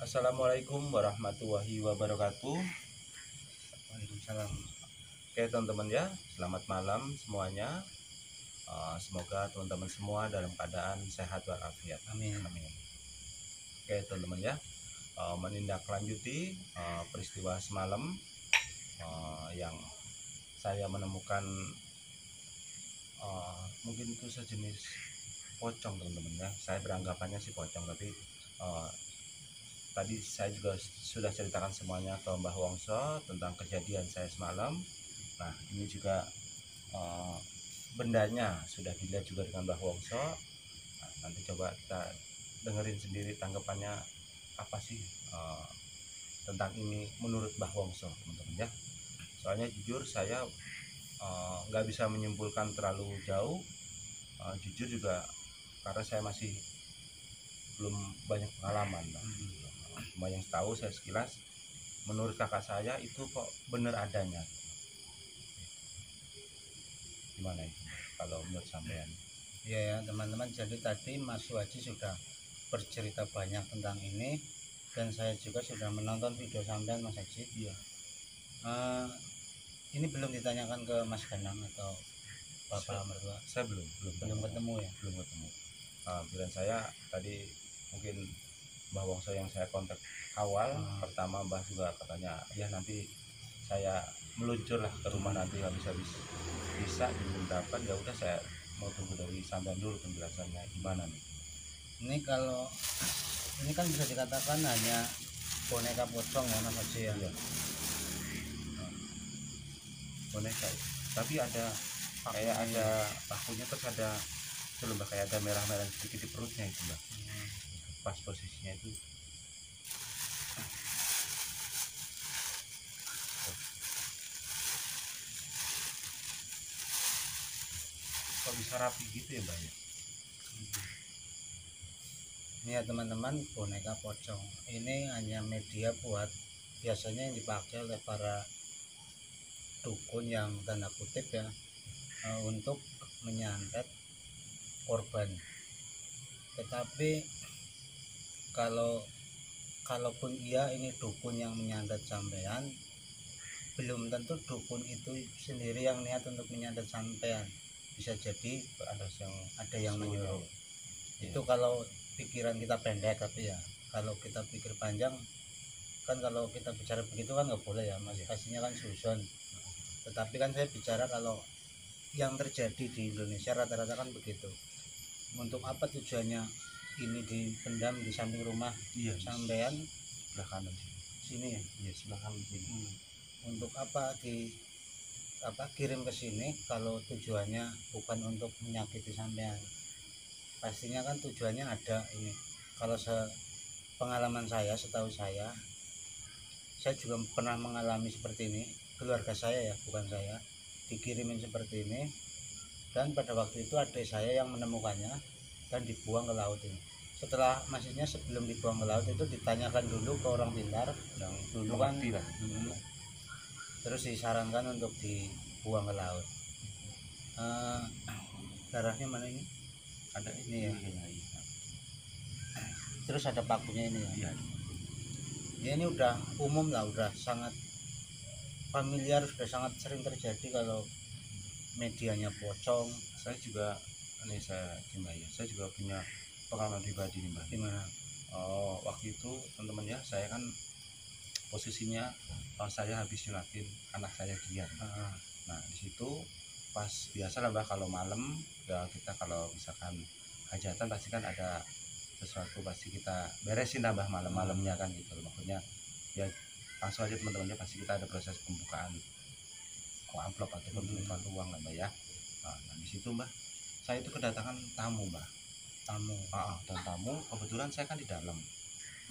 Assalamualaikum warahmatullahi wabarakatuh. Waalaikumsalam. Oke teman-teman ya, selamat malam semuanya. Semoga teman-teman semua dalam keadaan sehat walafiat. Amin. Amin. Oke teman-teman ya, menindaklanjuti peristiwa semalam yang saya menemukan mungkin itu sejenis pocong teman-teman ya. Saya beranggapannya sih pocong, tapi tadi saya juga sudah ceritakan semuanya ke Mbah Wongso tentang kejadian saya semalam. Nah ini juga bendanya sudah dilihat juga dengan Mbah Wongso. Nah, nanti coba kita dengerin sendiri tanggapannya apa sih tentang ini menurut Mbah Wongso teman-teman ya. Soalnya jujur saya nggak bisa menyimpulkan terlalu jauh, jujur juga karena saya masih belum banyak pengalaman Mbak. Cuma yang tahu saya sekilas, menurut kakak saya itu kok bener adanya. Gimana itu kalau menurut sampean? Iya ya teman-teman, jadi tadi Mas Waji sudah bercerita banyak tentang ini dan saya juga sudah menonton video sampean Mas Haji. Iya. Ini belum ditanyakan ke Mas Ganang atau Bapak mertua? Saya belum ketemu ya. Belum ketemu. Pilihan saya tadi mungkin Mbah Wongso yang saya kontak awal pertama, Mbah juga katanya ya nanti saya meluncur lah ke rumah nanti habis bisa jam berapa, ya udah saya mau tunggu dari sampean dulu penjelasannya gimana nih. Ini kan bisa dikatakan hanya boneka pocong ya Mas Haji ya. Iya. Boneka ya. Tapi ada kayak ada pakunya, terus ada itu loh Mbak, kayak ada merah-merah sedikit di perutnya itu Mbak. Pas posisinya itu kok bisa rapi gitu ya Mbak ya. Ini ya teman-teman, boneka pocong ini hanya media buat biasanya yang dipakai oleh para dukun yang tanda kutip ya, untuk menyantet korban. Tetapi kalaupun iya ini dukun yang menyantet sampean, belum tentu dukun itu sendiri yang niat untuk menyantet sampean. Bisa jadi ada yang menyuruh. Itu kalau pikiran kita pendek, tapi ya kalau kita pikir panjang kan, kalau kita bicara begitu kan nggak boleh ya Mas, pastinya kan susun. Tetapi kan saya bicara kalau yang terjadi di Indonesia rata-rata kan begitu. Untuk apa tujuannya ini dipendam di samping rumah sampean sebelah kanan sini ya? Iya, sebelah kanan sini. Untuk apa kirim ke sini kalau tujuannya bukan untuk menyakiti sampean? Pastinya kan tujuannya ada ini. Kalau pengalaman saya, setahu saya juga pernah mengalami seperti ini. Keluarga saya ya, bukan saya, dikirimin seperti ini, dan pada waktu itu adik saya yang menemukannya dan dibuang ke laut ini. Setelah maksudnya sebelum dibuang ke laut itu ditanyakan dulu ke orang pintar yang dulu kan, terus disarankan untuk dibuang ke laut. Darahnya mana ini? Ada ini ya. Terus ada pakunya ini ya. Ya ini udah umum lah, udah sangat familiar, sudah sangat sering terjadi kalau medianya pocong. Saya juga saya juga punya pengalaman pribadi nih Mbak. Gimana? Waktu itu teman-teman ya, saya kan posisinya saya habis nyunatin anak saya Gian. Nah di situ pas biasa lah Mbak, kalau malam ya kita kalau misalkan hajatan pasti kan ada sesuatu pasti kita beresin lah Mbak malam-malamnya kan gitu. Maksudnya ya langsung aja teman-temannya pasti kita ada proses pembukaan amplop atau penutupan uang lah Mbak ya. Nah di situ Mbak, saya itu kedatangan tamu Mbak. Dan tamu kebetulan saya kan di dalam.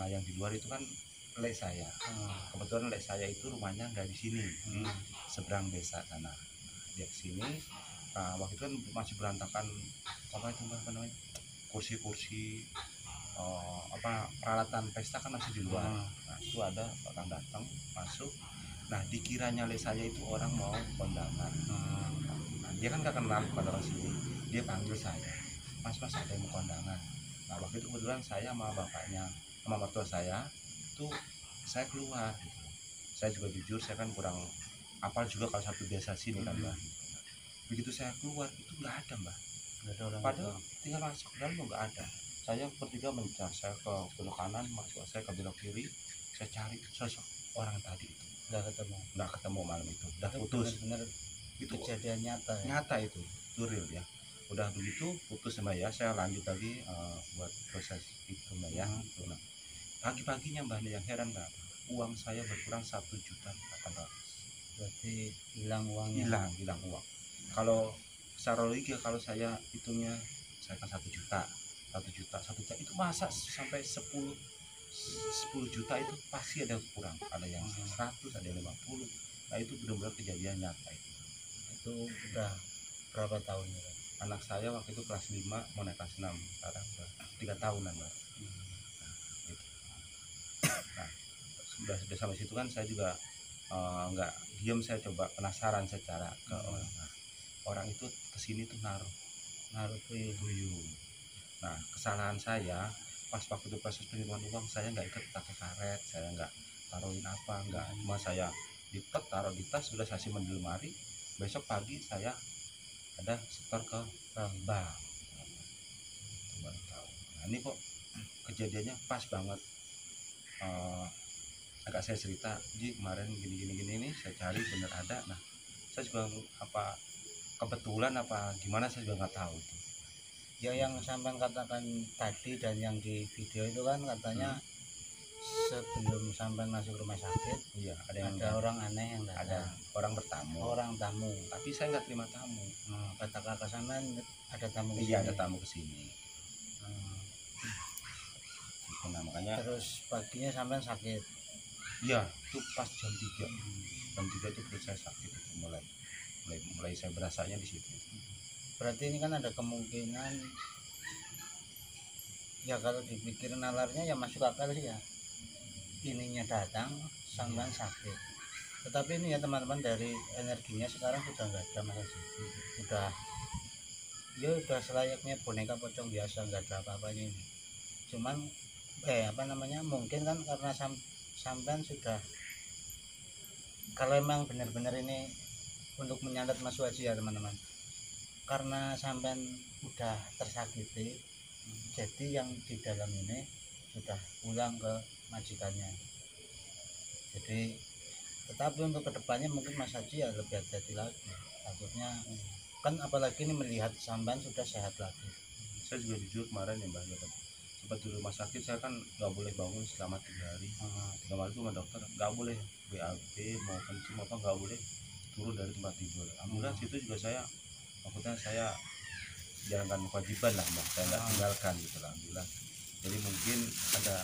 Nah yang di luar itu kan lek saya. Kebetulan lek saya itu rumahnya nggak di sini, di seberang desa sana. Dia kesini. Waktu itu kan masih berantakan apa namanya, kursi-kursi, peralatan pesta kan masih di luar. Nah itu ada orang datang masuk. Nah dikiranya lek saya itu orang mau kondangan. Nah, dia kan gak kenal pada orang sini, dia panggil saya, mas ada yang mau kondangan. Nah waktu itu kebetulan saya sama bapaknya sama mertua saya itu saya keluar gitu. Saya juga jujur, saya kan kurang apal juga kalau satu desa sini kan Mbak. Begitu saya keluar itu nggak ada Mbak, nggak ada orang padahal itu. tinggal masuk ke dalam nggak ada. Saya bertiga mencari, saya ke belok kanan masuk, saya ke belok kiri, saya cari sosok orang tadi itu nggak ketemu malam itu, udah Itu putus. benar-benar Itu kejadian nyata ya. nyata itu real ya. Udah begitu putus Mbak ya, saya lanjut lagi buat proses itu Mbak ya. Gitu. Nah, pagi-paginya Mbak, yang heran Mbak, uang saya berkurang 1.800.000. Berarti hilang uangnya. Hilang uang. Kalau secara logika kalau saya hitungnya, saya kan 1 juta, 1 juta itu masa sampai 10 juta itu pasti ada kurang, ada yang 100, ada yang 50. Nah itu benar-benar kejadian nyata itu. Itu udah berapa tahun ya? Anak saya waktu itu kelas 5 mau naik kelas 6, sekarang udah 3 tahunan Mbak. Gitu. Nah sudah sampai situ kan saya juga nggak diam, saya coba penasaran secara ke orang. Nah, orang itu kesini tuh naruh tuyul. Nah kesalahan saya pas waktu itu proses penerimaan uang, saya nggak ikut pakai karet, saya nggak taruhin apa, nggak, cuma saya taruh di tas, sudah saya simpan di lemari. Besok pagi saya ada setor ke bank. Itu baru tahu. Nah ini kok kejadiannya pas banget. Agak saya cerita, jadi kemarin gini nih, saya cari bener ada. Nah saya juga apa kebetulan apa gimana saya juga nggak tahu itu. Ya yang sampai katakan tadi dan yang di video itu kan katanya sebelum sampai masuk rumah sakit, Iya, ada orang aneh yang datang. ada orang bertamu. Orang tamu. Tapi saya nggak terima tamu. Kata kakak sampean ada tamu kesini. Iya, ada tamu kesini. Nah makanya. Terus paginya sampean sakit. Iya, itu pas jam 3. Jam 3 itu perut saya sakit itu, mulai saya berasanya di situ. Berarti ini kan ada kemungkinan, ya kalau dipikir nalarnya ya masuk akal sih ya, ininya datang sampean sakit, tetapi ini ya teman-teman, dari energinya sekarang sudah nggak ada Mas Haji. Udah selayaknya boneka pocong biasa, nggak ada apa-apanya ini. Cuman mungkin kan karena sampean sudah, kalau emang benar-benar ini untuk menyantet Mas Waji ya teman-teman, karena sampean udah tersakiti, jadi yang di dalam ini sudah pulang ke majikannya. Jadi tetapi untuk kedepannya mungkin Mas Haji ya lebih hati-hati lagi, takutnya kan, apalagi ini melihat sampean sudah sehat lagi. Saya juga jujur kemarin ya Mbak, sempat di rumah sakit, saya kan nggak boleh bangun selama 3 hari. 3 malam itu sama dokter nggak boleh BAB mau kencing apa, nggak boleh turun dari tempat tidur. Alhamdulillah situ juga maksudnya saya jalankan kewajiban lah Mbak, saya nggak tinggalkan gitu lah, alhamdulillah. Jadi mungkin ada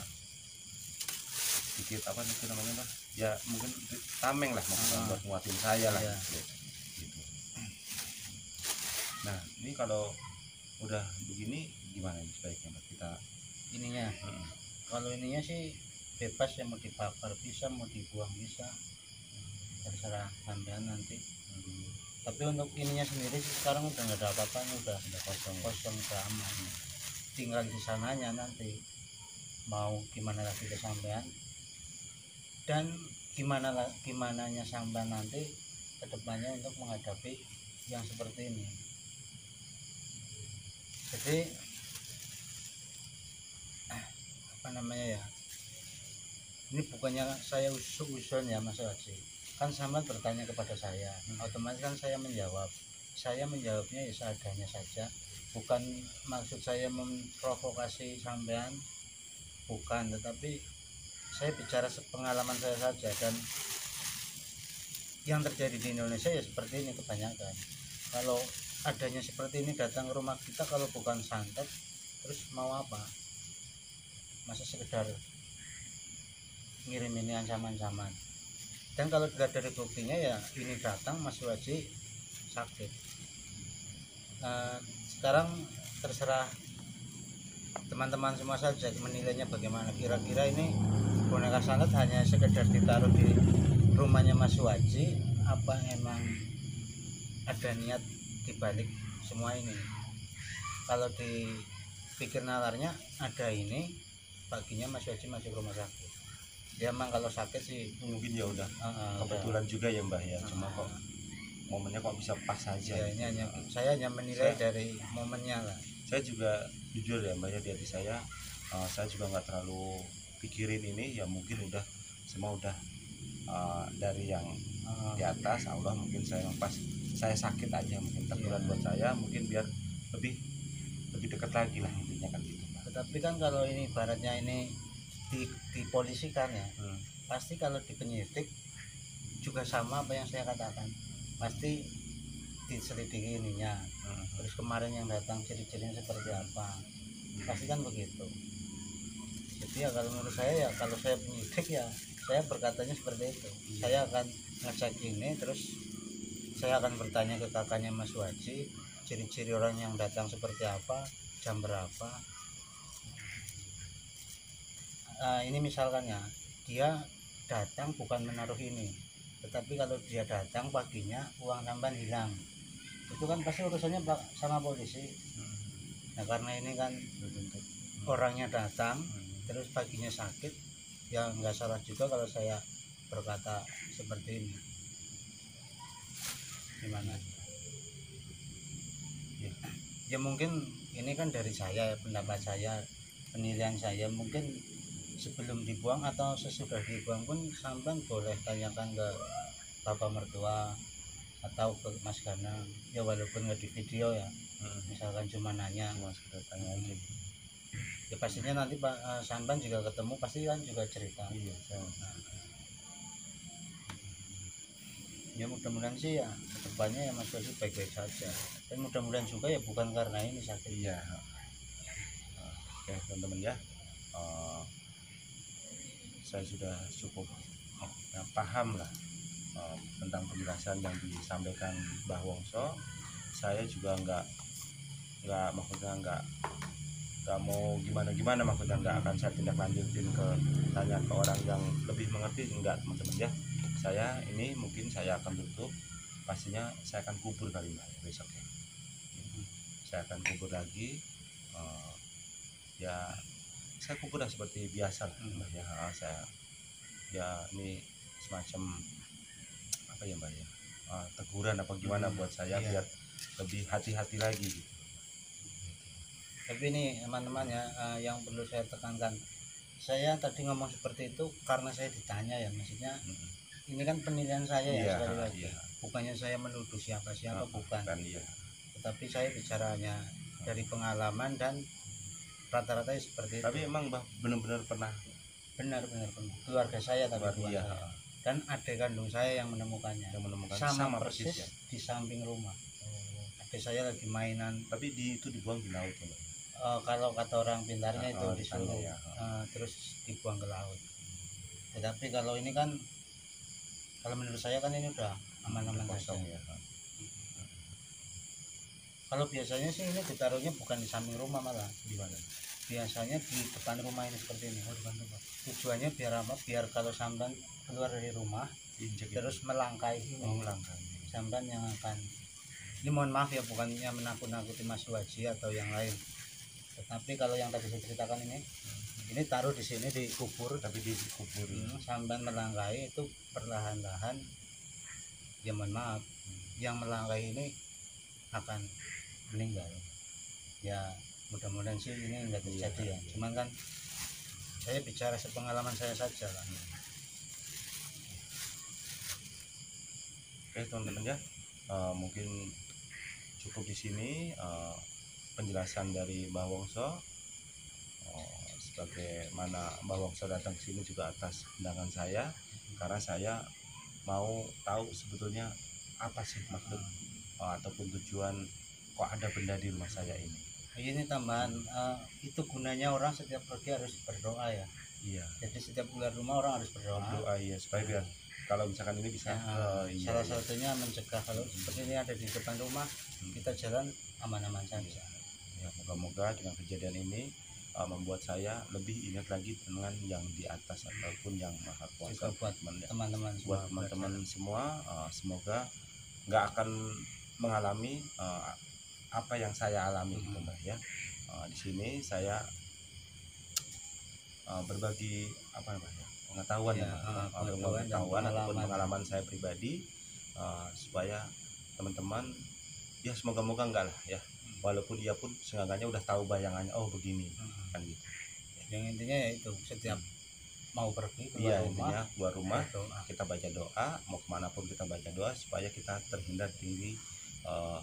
sedikit apa itu namanya Mbak ya, mungkin tameng lah maksudnya buat nguatin saya lah gitu. Nah ini kalau udah begini gimana nih sebaiknya Mbak kita ininya? Kalau ininya sih bebas ya, mau dibakar bisa, mau dibuang bisa, terserah sampean nanti. Tapi untuk ininya sendiri sih sekarang udah nggak ada apa-apanya, udah kosong, udah aman. Tinggal di sananya nanti mau gimana lagi ke sampean, dan gimananya sampean nanti kedepannya untuk menghadapi yang seperti ini. Jadi ini bukannya saya usul ya Mas Haji, kan sampean bertanya kepada saya, otomatis kan saya menjawabnya ya seadanya saja, bukan maksud saya memprovokasi sampean, bukan, tetapi saya bicara pengalaman saya saja, dan yang terjadi di Indonesia ya seperti ini kebanyakan. Kalau adanya seperti ini datang ke rumah kita, kalau bukan santet terus mau apa? Masa sekedar ngirim ini ancaman-ancaman. Dan kalau dilihat dari buktinya ya ini datang Mas Waji sakit. Sekarang terserah teman-teman semua saja menilainya bagaimana. Kira-kira ini boneka santet hanya sekedar ditaruh di rumahnya Mas Waji, apa emang ada niat dibalik semua ini? Kalau dipikir nalarnya ada ini, paginya Mas Waji masuk rumah sakit. dia emang kalau sakit sih Mungkin ya udah udah. kebetulan juga ya Mbah ya, cuma kok momennya kok bisa pas saja Ya, gitu. ini hanya saya hanya menilai dari momennya lah. Saya juga jujur ya Mbak ya, di hati saya juga nggak terlalu pikirin ini, ya mungkin udah semua udah dari yang di atas Allah, mungkin saya pas saya sakit aja mungkin teguran buat saya, mungkin biar lebih lebih dekat lagi lah, intinya kan gitu Mbak. Tetapi kan kalau ini ibaratnya ini dipolisikan ya, pasti kalau di penyidik juga sama apa yang saya katakan, pasti diselidiki ininya. Terus kemarin yang datang ciri-cirinya seperti apa, pasti kan begitu. Jadi ya kalau menurut saya, ya kalau saya penyidik ya saya berkatanya seperti itu. Saya akan ngecek ini, terus saya akan bertanya ke kakaknya Mas Waji, ciri-ciri orang yang datang seperti apa, jam berapa. Ini misalkan ya, dia datang bukan menaruh ini, tetapi kalau dia datang paginya uang tambahan hilang, itu kan pasti urusannya sama polisi. Nah karena ini kan orangnya datang terus paginya sakit, ya nggak salah juga kalau saya berkata seperti ini. Gimana ya, mungkin ini kan dari saya, pendapat saya, penilaian saya. Mungkin sebelum dibuang atau sesudah dibuang pun sampean boleh tanyakan ke bapak mertua atau ke Mas Ganang ya, walaupun nggak di video ya. Misalkan cuma nanya, Cuma sekedar tanya aja. Ya pastinya nanti Pak Samban juga ketemu, pasti kan juga cerita. Iya, Ya mudah-mudahan sih ya kedepannya ya Mas Waji baik-baik saja, dan mudah-mudahan juga ya bukan karena ini sakit. Iya. Oke teman-teman ya, saya sudah cukup paham lah tentang penjelasan yang disampaikan Mbah Wongso. Saya juga maksudnya nggak mau gimana maksudnya, nggak akan saya tindak lanjutin ke tanya ke orang yang lebih mengerti, enggak teman-teman ya. Saya ini mungkin saya akan tutup, pastinya saya akan kubur kali Mbak ya, besok ya. Saya akan kubur lagi, ya saya kubur lah seperti biasa lah Mbak ya. Saya ya ini semacam apa ya Mbak ya, teguran apa gimana buat saya biar lebih hati-hati lagi gitu. Tapi ini teman-teman ya, yang perlu saya tekankan, saya tadi ngomong seperti itu karena saya ditanya ya, maksudnya ini kan penilaian saya ya, sekali lagi bukannya saya menuduh siapa-siapa, bukan. Tetapi saya bicaranya dari pengalaman dan rata-rata seperti itu. Tapi emang Mbah benar-benar pernah? Benar-benar pernah. Keluarga saya, tapi bukan saya. Dan adik kandung saya yang menemukannya. Sama persis ya? Di samping rumah. Adik saya lagi mainan. Tapi itu dibuang di laut ya Mbak? Kalau kata orang pintarnya itu disuruh ya. Terus dibuang ke laut. Tetapi kalau ini kan, kalau menurut saya kan ini udah aman-aman saja ya. Kalau biasanya sih ini ditaruhnya bukan di samping rumah, malah di mana? Biasanya di depan rumah ini seperti ini. Depan rumah. Tujuannya biar apa? Biar kalau sampan keluar dari rumah terus melangkai ini. Sampan yang akan, ini mohon maaf ya, bukannya menakut-nakuti Mas Waji atau yang lain, tetapi kalau yang tadi saya ceritakan ini taruh di sini, dikubur, tapi dikubur. Sampan melangkai itu perlahan-lahan, ya mohon maaf, yang melangkai ini akan meninggal. Ya mudah-mudahan sih ini enggak terjadi ya. Cuman kan saya bicara sepengalaman saya saja lah. Oke teman-teman ya, mungkin cukup di sini penjelasan dari Mbah Wongso. Sebagaimana Mbah Wongso datang ke sini juga atas undangan saya, karena saya mau tahu sebetulnya apa sih maksud ataupun tujuan kok ada benda di rumah saya ini. Ini tambahan, itu gunanya orang setiap pergi harus berdoa ya. Iya. Jadi setiap keluar rumah orang harus berdoa. Iya, supaya biar kalau misalkan ini bisa salah satunya mencegah kalau seperti ini ada di depan rumah, kita jalan aman-aman saja. Ya, moga-moga dengan kejadian ini membuat saya lebih ingat lagi dengan yang di atas ataupun yang Maha Kuasa. Buat teman-teman semua, semoga nggak akan mengalami apa yang saya alami gitu Mbak ya. Di sini saya berbagi apa Mbak ya, pengetahuan pengetahuan Ya, ya, Mbak. pengetahuan dan Pengetahuan ataupun pengalaman. pengalaman saya pribadi, supaya teman-teman ya semoga-moga enggak lah ya, walaupun dia pun seenggaknya udah tahu bayangannya, oh begini kan gitu. Yang intinya ya itu, setiap mau pergi keluar Iya, rumah intinya keluar rumah berdoa. kita baca doa, mau kemana pun kita baca doa supaya kita terhindar dari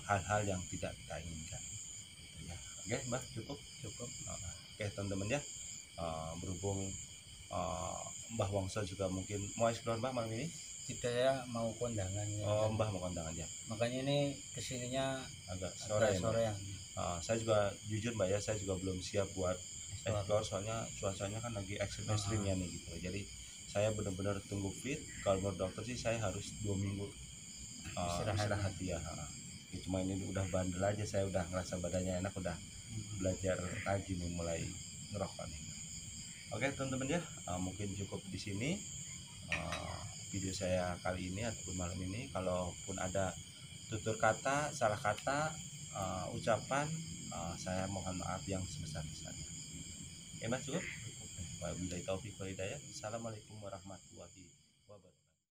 hal-hal yang tidak kita inginkan. Ya, oke Mbak, cukup. Cukup. Oke teman-teman ya, berhubung Mbah Wongso juga mungkin mau explore Mbah malam ini. Tidak, saya mau kondangannya. Oh, Mbah mau kondangan ya. Makanya ini kesininya Agak sore ya, Mbak. sorean. Saya juga jujur Mbak ya, saya juga belum siap buat explore soalnya cuacanya kan lagi ekstrim ya nih gitu. Jadi saya benar-benar tunggu fit. Kalau menurut dokter sih saya harus 2 minggu istirahat ya. Ya, cuma ini udah bandel aja, saya udah ngerasa badannya enak, udah belajar lagi nih, mulai ngerokok nih. Oke teman-teman ya, mungkin cukup di sini video saya kali ini ataupun malam ini. Kalaupun ada tutur kata, salah kata, ucapan, saya mohon maaf yang sebesar-besarnya. Ya Mas, cukup. Wabillahi taufiq wal hidayah. Assalamualaikum warahmatullahi wabarakatuh.